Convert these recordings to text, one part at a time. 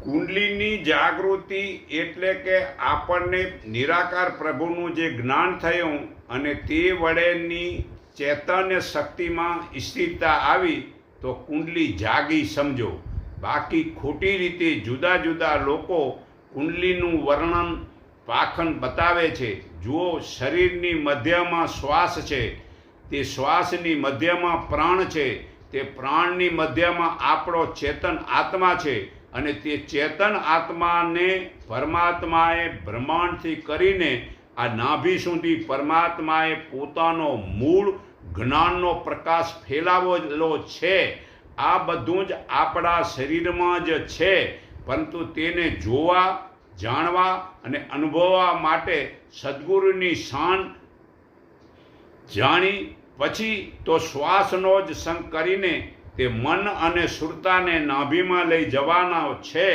કુંડલીની જાગૃતિ એટલે કે આપણને નિરાકાર પ્રભુનું જે જ્ઞાન થયું અને તે વડેની ચૈતન્ય શક્તિમાં સ્થિરતા આવી તો કુંડલી જાગી સમજો. બાકી ખોટી રીતે જુદા જુદા લોકો કુંડલીનું વર્ણન પાખંડ બતાવે છે. જુઓ, શરીરની મધ્યમાં શ્વાસ છે, તે શ્વાસની મધ્યમાં પ્રાણ છે, તે પ્રાણની મધ્યમાં આપણો ચેતન આત્મા છે અને તે ચેતન આત્માને પરમાત્માએ બ્રહ્માંડથી કરીને આ નાભી સુધી પરમાત્માએ પોતાનો મૂળ જ્ઞાનનો પ્રકાશ ફેલાવેલો છે. આ બધું જ આપણા શરીરમાં જ છે, પરંતુ તેને જોવા, જાણવા અને અનુભવવા માટે સદ્ગુરુની શાન જાણી પછી તો શ્વાસનો જ સંગ કરીને તે મન અને સુરતાને નાભીમાં લઈ જવાના છે.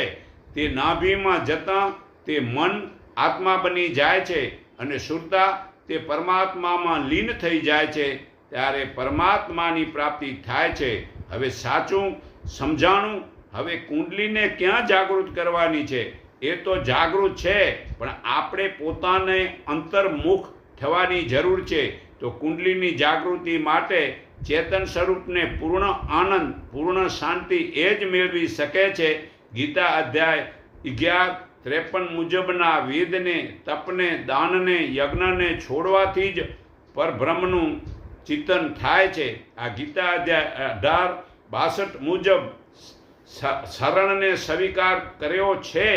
તે નાભીમાં જતાં તે મન આત્મા બની જાય છે અને સુરતા તે પરમાત્મામાં લીન થઈ જાય છે. ત્યારે પરમાત્માની પ્રાપ્તિ થાય છે. હવે સાચું સમજાણું. હવે કુંડલીને ક્યાં જાગૃત કરવાની છે? એ તો જાગૃત છે, પણ આપણે પોતાને અંતર્મુખ થવાની જરૂર છે. તો કુંડલીની જાગૃતિ માટે ચેતન સ્વરૂપને પૂર્ણ આનંદ, પૂર્ણ શાંતિ એ જ મેળવી શકે છે. ગીતા અધ્યાય 11:53 મુજબના વેદને, તપને, દાનને, યજ્ઞને છોડવાથી જ પરબ્રહ્મનું ચિંતન થાય છે. આ ગીતા અધ્યાય 18:62 મુજબ શરણને સ્વીકાર કર્યો છે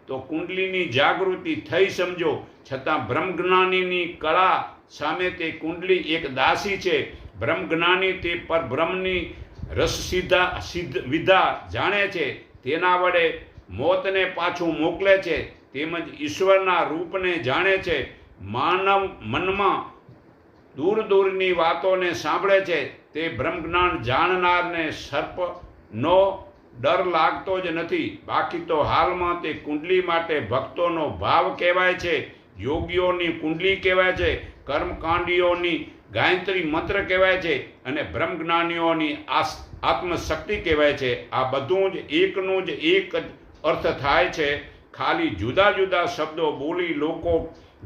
તો કુંડલીની જાગૃતિ થઈ સમજો. છતાં બ્રહ્મજ્ઞાનીની કળા સામે તે કુંડલી એક દાસી છે. બ્રહ્મજ્ઞાની તે પરબ્રહ્મની વિધા જાણે છે, તેના વડે મોતને પાછું મોકલે છે, તેમજ ઈશ્વરના રૂપને જાણે છે. માનવ મનમાં દૂર દૂરની વાતોને સાંભળે છે. તે બ્રહ્મજ્ઞાન જાણનારને સર્પનો ડર લાગતો જ નથી. બાકી તો હાલમાં તે કુંડલી માટે ભક્તોનો ભાવ કહેવાય છે, યોગીઓની કુંડલી કહેવાય છે, કર્મકાંડીઓની ગાયત્રી મંત્ર કહેવાય છે અને બ્રહ્મજ્ઞાનીઓની આત્મશક્તિ કહેવાય છે. આ બધું જ એકનું જ એક જ અર્થ થાય છે. ખાલી જુદા જુદા શબ્દો બોલી લોકો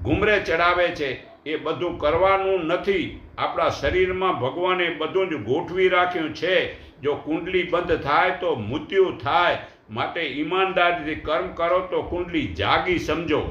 ગુમરે ચડાવે છે. એ બધું કરવાનું નથી. આપણા શરીરમાં ભગવાને બધું જ ગોઠવી રાખ્યું છે. જો કુંડલી બંધ થાય તો મૃત્યુ થાય. માટે ઈમાનદારીથી કર્મ કરો તો કુંડલી જાગી સમજો.